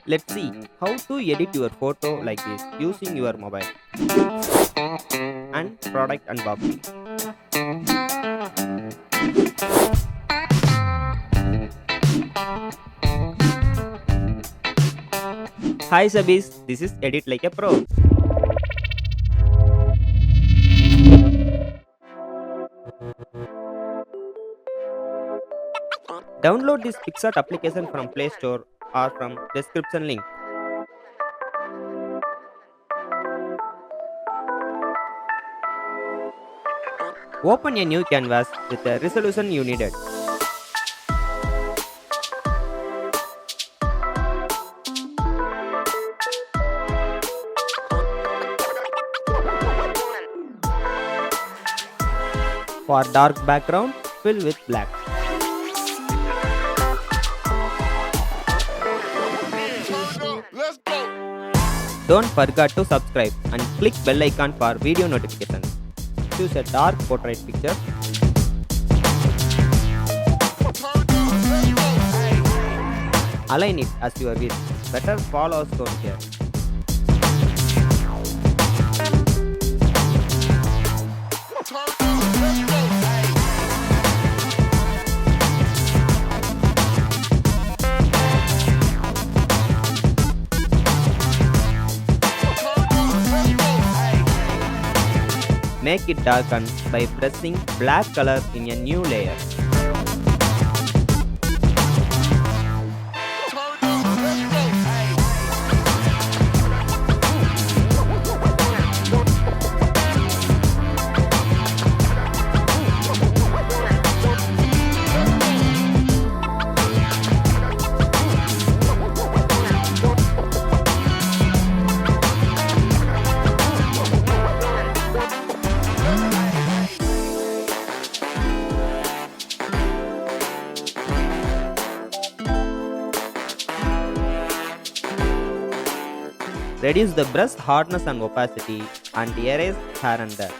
Let's see how to edit your photo like this using your mobile and product unboxing. Hi Sabis, this is Edit Like a Pro. Download this PixArt application from Play Store or from description link. Open a new canvas with the resolution you needed. For dark background, fill with black. Don't forget to subscribe and click bell icon for video notifications. Choose a dark portrait picture. Align it as your wish. Better follow stone here. Make it darken by pressing black color in a new layer. Reduce the brush hardness and opacity and erase here and there.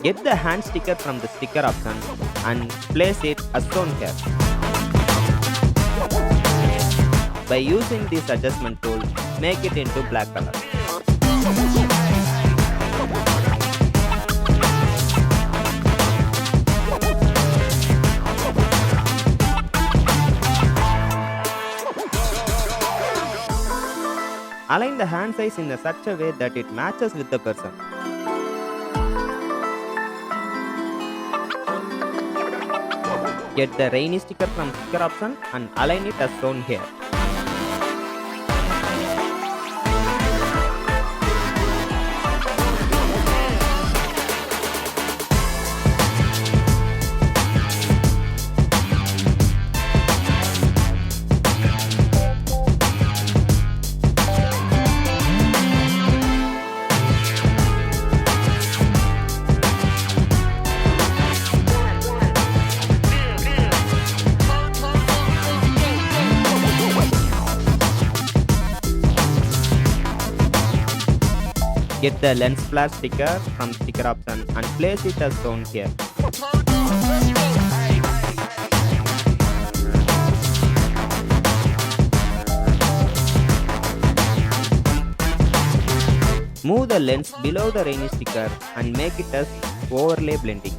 Get the hand sticker from the sticker option and place it as shown here. By using this adjustment tool, make it into black color. Align the hand size in such a way that it matches with the person. Get the rainy sticker from sticker option and align it as shown here. Get the lens flare sticker from sticker option and place it as shown here. Move the lens below the rainy sticker and make it as overlay blending.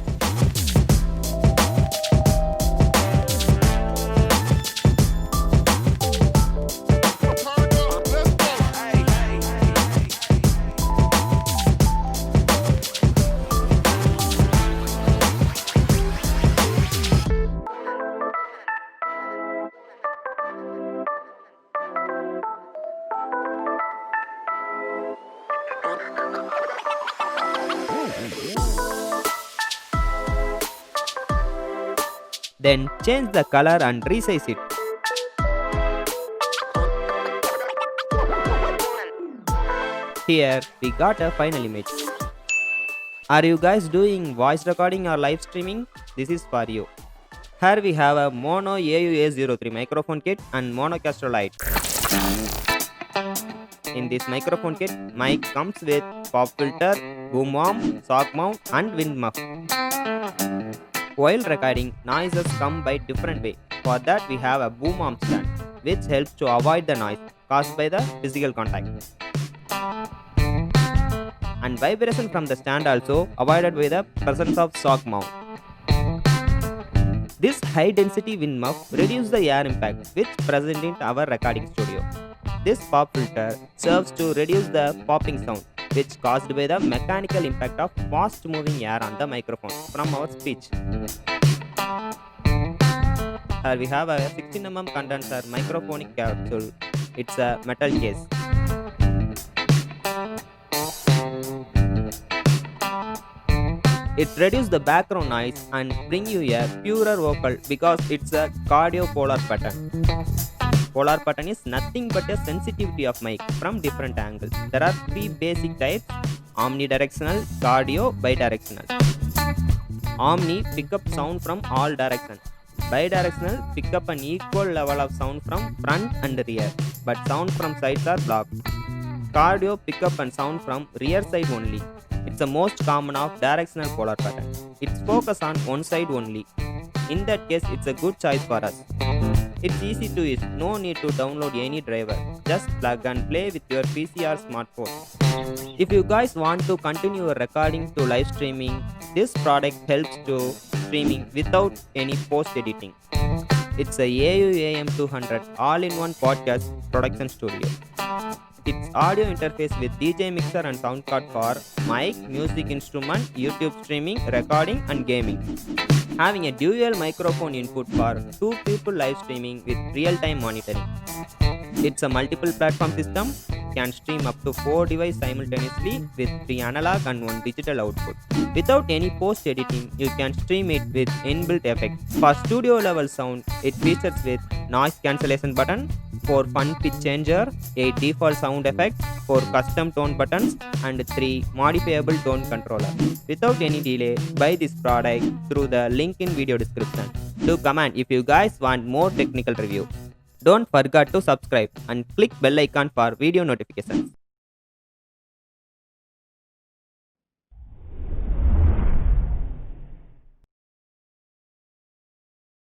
Then change the color and resize it. Here we got a final image. Are you guys doing voice recording or live streaming? This is for you. Here we have a Mono AU-A03 microphone kit and Monocaster light. In this microphone kit, mic comes with pop filter, boom arm, shock mount and wind muff. While recording, noises come by different way. For that we have a boom arm stand, which helps to avoid the noise caused by the physical contact. And vibration from the stand also avoided by the presence of shock mount. This high density wind muff reduces the air impact which present in our recording studio. This pop filter serves to reduce the popping sound which caused by the mechanical impact of fast moving air on the microphone from our speech. Here we have a 16mm condenser microphonic capsule. It's a metal case. It reduces the background noise and bring you a purer vocal because it's a cardio polar pattern. Polar pattern is nothing but a sensitivity of mic from different angles. There are three basic types: omnidirectional, cardio, bidirectional. Omni pick up sound from all directions. Bidirectional pick up an equal level of sound from front and rear, but sound from sides are blocked. Cardio pick up and sound from rear side only. It's the most common of directional polar pattern. It's focus on one side only. In that case, it's a good choice for us. It's easy to use, no need to download any driver. Just plug and play with your PC or smartphone. If you guys want to continue your recording to live streaming, this product helps to streaming without any post editing. It's a AU AM200 all-in-one podcast production studio. Its audio interface with DJ mixer and sound card for mic, music instrument, YouTube streaming, recording and gaming. Having a dual microphone input for 2 people live streaming with real-time monitoring. It's a multiple platform system, can stream up to 4 devices simultaneously with 3 analog and 1 digital output. Without any post editing, you can stream it with inbuilt effects. For studio level sound, it features with noise cancellation button, 4 fun pitch changer, 8 default sound effects, 4 custom tone buttons and 3 modifiable tone controller. Without any delay, buy this product through the link in video description. Do comment if you guys want more technical review. Don't forget to subscribe and click bell icon for video notifications.